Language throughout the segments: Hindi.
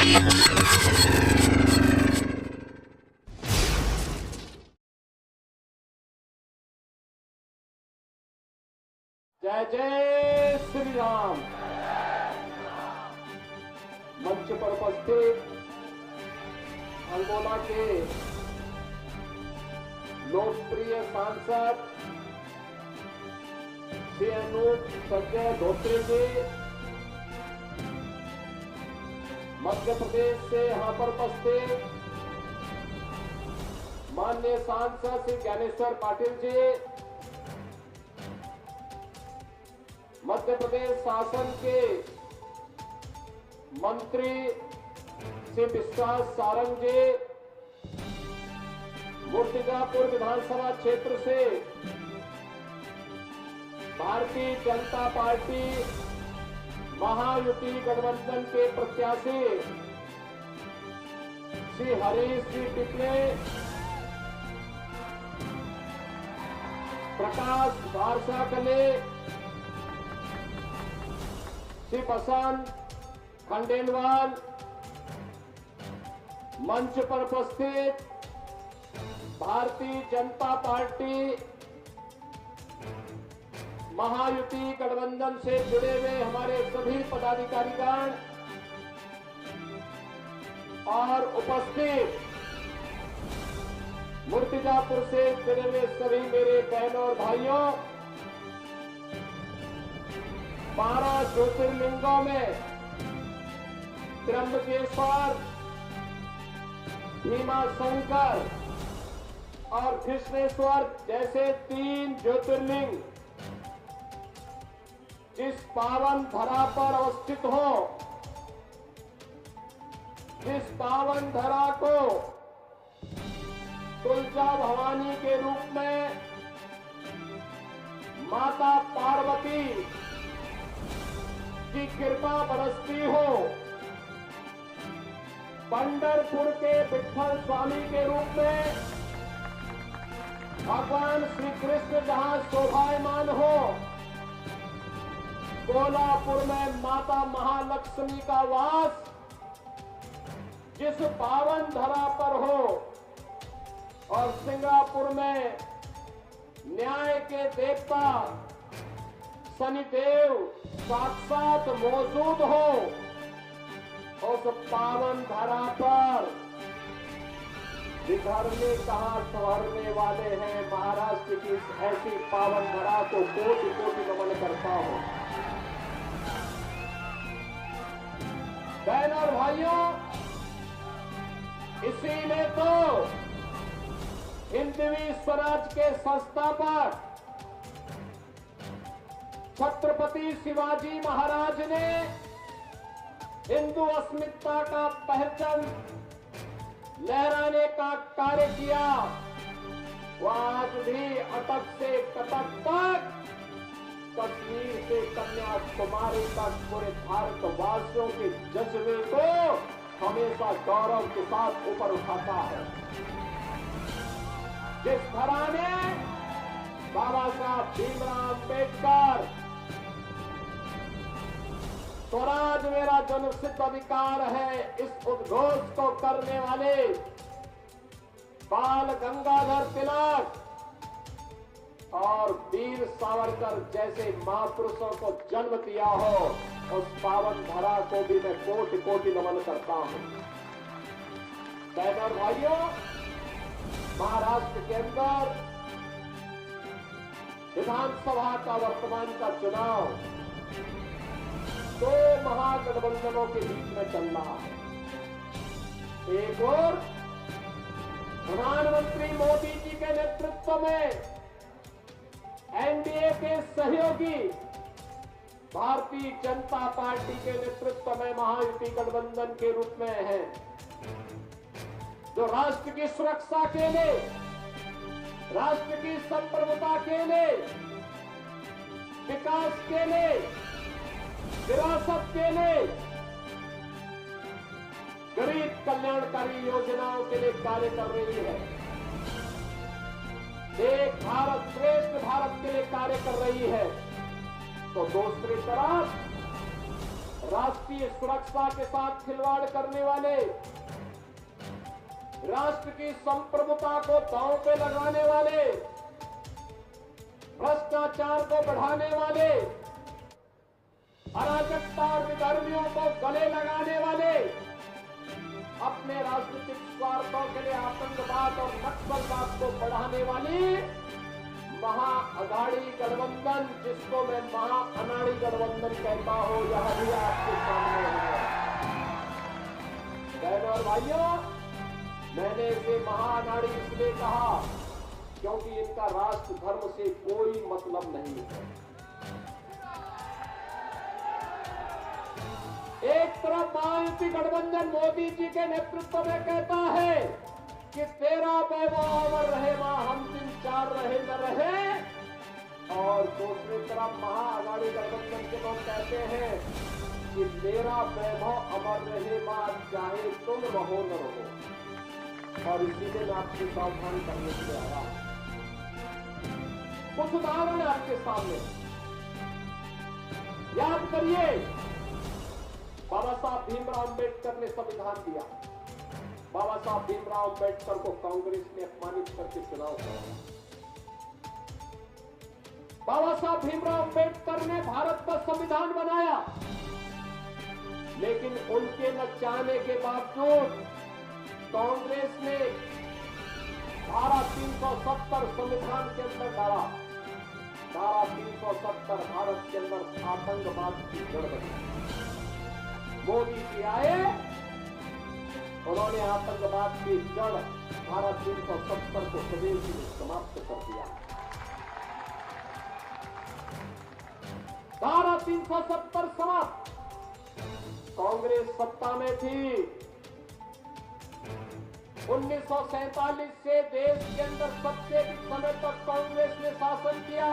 जय जय श्री राम। मंच पर उपस्थित अंगोला के लोकप्रिय सांसद श्री अनूप संजय धोत्रे जी, मध्य प्रदेश से यहां पर उपस्थित माननीय सांसद श्री ज्ञानेश्वर पाटिल जी, मध्य प्रदेश शासन के मंत्री श्री विश्वास सारंग जी, मुर्तिजापुर विधानसभा क्षेत्र से भारतीय जनता पार्टी महायुति गठबंधन के प्रत्याशी श्री हरीश जी पिपले, प्रकाश भारसाकले, श्री बसंत खंडेलवाल, मंच पर उपस्थित भारतीय जनता पार्टी महायुति गठबंधन से जुड़े हुए हमारे सभी पदाधिकारीगण और उपस्थित मुर्तिजापुर से जुड़े हुए सभी मेरे बहनों और भाइयों, 12 ज्योतिर्लिंगों में त्र्यंबकेश्वर, भीमाशंकर और कृष्णेश्वर जैसे 3 ज्योतिर्लिंग जिस पावन धरा पर अवस्थित हो, जिस पावन धरा को तुलजा भवानी के रूप में माता पार्वती की कृपा बरसती हो, पंढरपुर के विठ्ठल स्वामी के रूप में भगवान श्री कृष्ण जहां शोभायमान हो, कोल्हापुर में माता महालक्ष्मी का वास जिस पावन धरा पर हो और सिंगापुर में न्याय के देवता शनिदेव साक्षात मौजूद हो, उस पावन धरा पर बिखरने कहां संवरने वाले हैं महाराष्ट्र की ऐसी पावन धरा को कोटि कोटि नमन करता हूं। बहनों और भाइयों, इसीलिए तो हिंदवी स्वराज के संस्थापक छत्रपति शिवाजी महाराज ने हिंदू अस्मिता का पहचान लहराने का कार्य किया। वो आज भी अटक से कटक तक, कश्मीर से कन्याकुमारी तक पूरे भारतवासियों के जज्बे को हमेशा गौरव के साथ ऊपर उठाता है। जिस धरा ने बाबा साहब भीमराव अम्बेडकर स्वराज मेरा जन्मसिद्ध अधिकार है इस उद्घोष को करने वाले बाल गंगाधर तिलक और वीर सावरकर जैसे महापुरुषों को जन्म दिया हो, उस पावन धरा को भी मैं कोटि कोटि नमन करता हूं। बहनों और भाइयों, महाराष्ट्र के अंदर विधानसभा का वर्तमान का चुनाव 2 महागठबंधनों के बीच में चल रहा है। एक और प्रधानमंत्री मोदी जी के नेतृत्व में एनडीए के सहयोगी भारतीय जनता पार्टी के नेतृत्व में महायुति गठबंधन के रूप में है, जो राष्ट्र की सुरक्षा के लिए, राष्ट्र की संप्रभुता के लिए, विकास के लिए, विरासत के लिए, गरीब कल्याणकारी योजनाओं के लिए कार्य कर रही है, एक भारत श्रेष्ठ भारत के लिए कार्य कर रही है। तो दूसरी तरफ राष्ट्रीय सुरक्षा के साथ खिलवाड़ करने वाले, राष्ट्र की संप्रभुता को दांव पे लगाने वाले, भ्रष्टाचार को बढ़ाने वाले, अराजकता और विधर्मियों को गले लगाने वाले, अपने राजनीतिक स्वार्थों के लिए आतंकवाद और नक्सलवाद को बढ़ाने वाली महाअघाड़ी गठबंधन, जिसको मैं महाअनाड़ी गठबंधन कहता हूं, यह भी आपके सामने है। बहनों और भाइयों, मैंने इसे महाअनाड़ी इसलिए कहा क्योंकि इनका राष्ट्र धर्म से कोई मतलब नहीं है। एक तरफ महायुति गठबंधन मोदी जी के नेतृत्व में कहता है कि तेरा वैभव अमर रहे, मां हम दिन चार रहे न रहे, और दूसरी तरफ महाअघाड़ी गठबंधन के लोग कहते हैं कि तेरा वैभव अमर रहे, मां चाहे तुम रहो न रहो। और इसीलिए मैं आपकी सावधान करने के लिए आया। कुछ उदाहरण है आपके सामने, याद करिए। बाबा साहब भीमराव अंबेडकर ने संविधान दिया। बाबा साहब भीमराव अंबेडकर को कांग्रेस ने अपमानित करके चुनाव कराया। बाबा साहब भीमराव अंबेडकर ने भारत का संविधान बनाया, लेकिन उनके न चाहने के बावजूद कांग्रेस ने धारा 370 संविधान के अंदर डाला। धारा 370 भारत के अंदर आतंकवाद की जड़ बनी। मोदी जी आए, उन्होंने आतंकवाद की जड़ धारा 370 को सदैव के लिए समाप्त कर दिया। धारा 370 समाप्त। कांग्रेस सत्ता में थी। 1947 से देश के अंदर सबसे अधिक समय तक कांग्रेस ने शासन किया।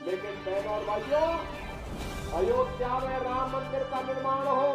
लेकिन बहनों और भाइयों, अयोध्या में राम मंदिर का निर्माण हो,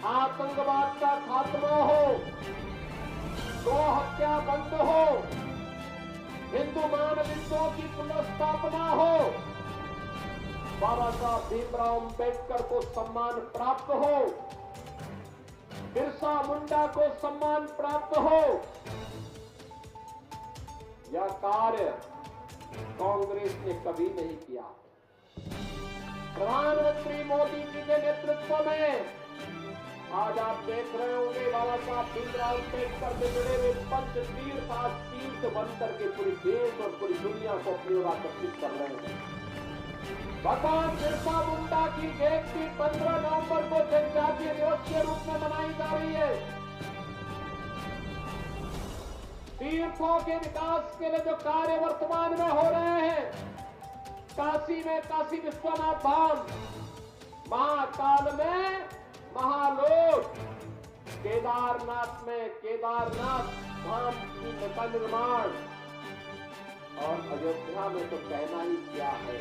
आतंकवाद का खात्मा हो, गौ हत्या बंद हो, हिंदू मानविंदों की पुनर्स्थापना हो, बाबा साहब भीमराव अंबेडकर को सम्मान प्राप्त हो, बिरसा मुंडा को सम्मान प्राप्त हो, यह कार्य कांग्रेस ने कभी नहीं किया। प्रधानमंत्री मोदी जी के नेतृत्व में आज आप देख रहे होंगे बाबा साहब भीमराव अंबेडकर से जुड़े हुए पंच तीर्थ आज तीर्थ बनकर के पूरे देश और पूरी दुनिया को अपनी ओर आकर्षित कर रहे हैं। भगवान बिरसा मुंडा की जयंती 15 नवंबर को जनजातीय दिवस के रूप में मनाई जा रही है। तीर्थों के विकास के लिए जो कार्य वर्तमान में हो रहे हैं, काशी में काशी विश्वनाथ धाम, महाकाल में महालोक, केदारनाथ में केदारनाथ धाम का निर्माण, और अयोध्या में तो कहना ही क्या है।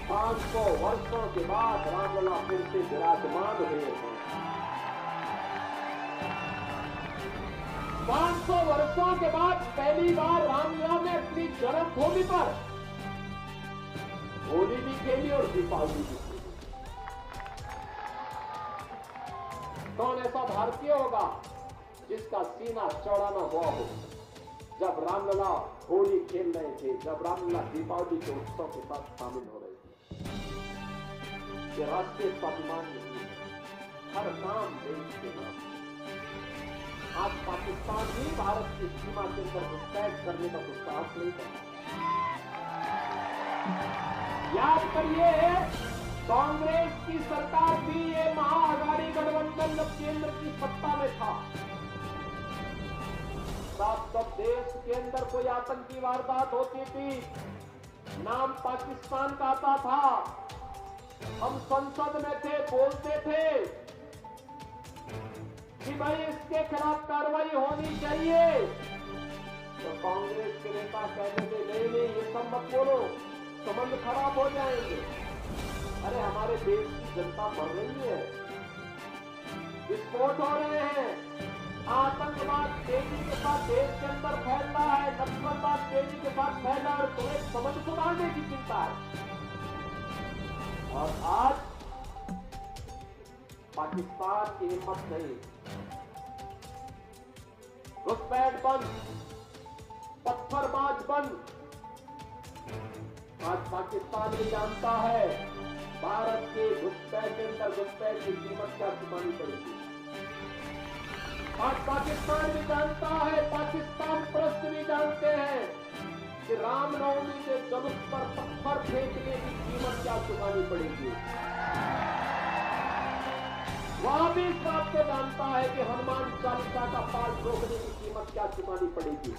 500 वर्षों के बाद रामलला फिर से विराजमान हुए हैं। 500 वर्षों के बाद पहली बार रामलला ने अपनी जन्मभूमि पर होली भी खेली और दीपावली भी खेली। कौन ऐसा भारतीय होगा जिसका सीना चौड़ा न हुआ हो जब रामलला होली खेल रहे थे, जब रामलला दीपावली के उत्सव के साथ शामिल हो रहे थे। ये राष्ट्रीय स्वाभिमान नहीं है, हर काम देश के नाम। आज पाकिस्तान भी भारत की सीमा के अंदर घुसपैठ करने का कुछ साहस नहीं करता। याद करिए, कांग्रेस की सरकार भी ये महाअघाड़ी गठबंधन जब केंद्र की सत्ता में था, तब देश के अंदर कोई आतंकी वारदात होती थी, नाम पाकिस्तान का आता था, हम संसद में थे, बोलते थे कि भाई इसके खिलाफ कार्रवाई होनी चाहिए, तो कांग्रेस के नेता कहते थे नहीं ये सब मत बोलो, संबंध खराब हो जाएंगे। अरे हमारे देश की जनता मर रही है, विस्फोट हो रहे हैं, आतंकवाद तेजी के साथ देश के अंदर फैल रहा है, नक्सलवाद तेजी के साथ फैल रहा है, और तुम्हें समझ सुधारने की चिंता है। और आज पाकिस्तान की हिम्मत नहीं, घुसपैठ बंद, पत्थरबाज बंद। आज पाकिस्तान भी जानता है भारत के घुसपैठ के अंदर घुसपैठ की कीमत क्या चुकानी पड़ेगी। आज पाकिस्तान भी जानता है, पाकिस्तान प्रस्त भी जानते हैं कि रामनवमी के जुलूस पर पत्थर फेंकने की कीमत क्या चुकानी पड़ेगी। वह भी इस बात को जानता है कि हनुमान चालीसा का पाठ रोकने की कीमत क्या चुकानी पड़ेगी।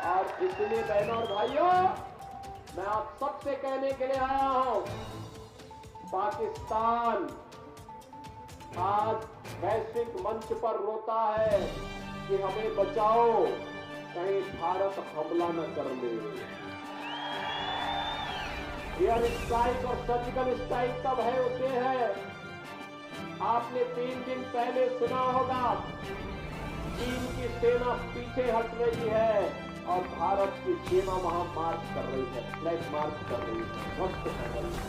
और इसलिए बहनों और भाइयों, मैं आप सबसे कहने के लिए आया हूं, पाकिस्तान आज वैश्विक मंच पर रोता है कि हमें बचाओ, कहीं भारत हमला न कर ले। एयर स्ट्राइक और सर्जिकल स्ट्राइक कब है उसे है। आपने 3 दिन पहले सुना होगा, चीन की सेना पीछे हट रही है और भारत की सेना वहां मार्च कर रही है, फ्लैग मार्च कर रही है, गश्त कर रही है।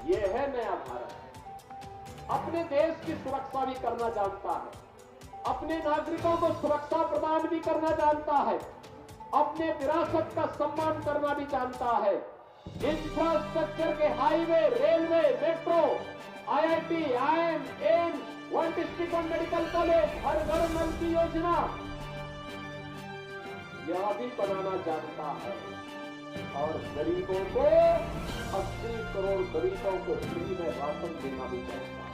ये है नया भारत। अपने देश की सुरक्षा भी करना जानता है, अपने नागरिकों को सुरक्षा प्रदान भी करना जानता है, अपने विरासत का सम्मान करना भी जानता है। इंफ्रास्ट्रक्चर के highway, railway, metro, IIT, IIM, AIIMS, 1 district 1 medical college, हर घर नल की योजना, यह भी बनाना जानता है। और गरीबों को 80 करोड़ गरीबों को फ्री में राशन देना भी चाहता है।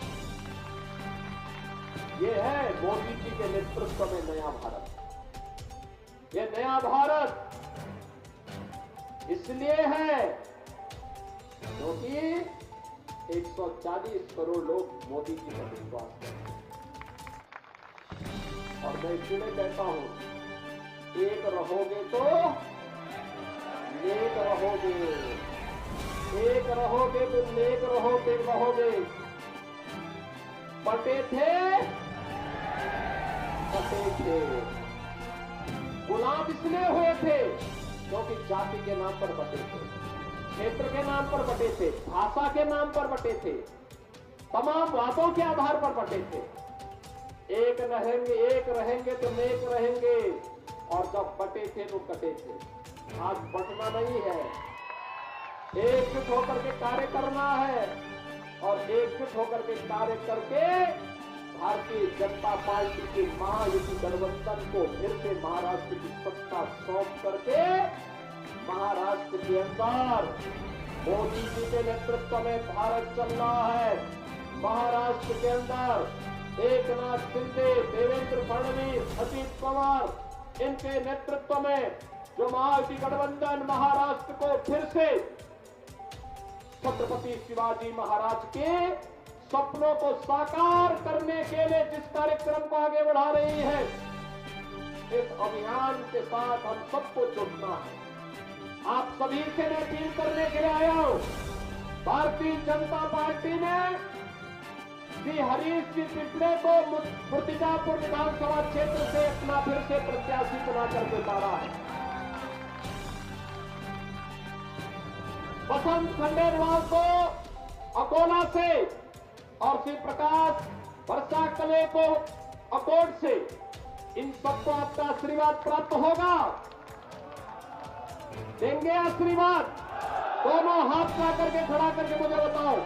ये है मोदी जी के नेतृत्व में नया भारत। ये नया भारत इसलिए है क्योंकि 140 करोड़ लोग मोदी जी पर विश्वास करते हैं। और मैं इसलिए कहता हूं, एक रहोगे तो नेक रहोगे, एक रहोगे तो नेक रहोगे। बटे थे, गुलाम इसलिए हुए थे क्योंकि जाति के नाम पर बटे थे, क्षेत्र के नाम पर बटे थे, भाषा के नाम पर बटे थे, तमाम बातों के आधार पर बटे थे। एक रहेंगे तो नेक रहेंगे, और जब बटे थे तो कटे थे। आज बटना नहीं है, एकजुट होकर के कार्य करना है, और एकजुट होकर के कार्य करके भारतीय जनता पार्टी के महायुति गठबंधन को फिर से महाराष्ट्र की सत्ता सौंप करके महाराष्ट्र के अंदर मोदी जी के नेतृत्व में भारत चल रहा है। महाराष्ट्र के अंदर एकनाथ शिंदे, देवेंद्र फडणवीस, अजित पवार, इनके नेतृत्व में जो महायुति गठबंधन महाराष्ट्र को फिर से छत्रपति शिवाजी महाराज के सपनों को साकार करने के लिए जिस कार्यक्रम को आगे बढ़ा रही है, इस अभियान के साथ हम सबको जुटना है। आप सभी से मैं अपील करने के लिए आया हूं। भारतीय जनता पार्टी ने श्री हरीश जी पिपले को मुर्तिजापुर विधानसभा क्षेत्र से अपना फिर से प्रत्याशी बना करके उतारा है। बसंत खंडेलवाल को अकोला से और श्री प्रकाश वर्षा कले को अकोट से, इन सबको आपका आशीर्वाद प्राप्त होगा। देंगे आशीर्वाद? दोनों हाथ ला करके खड़ा करके मुझे बताओ।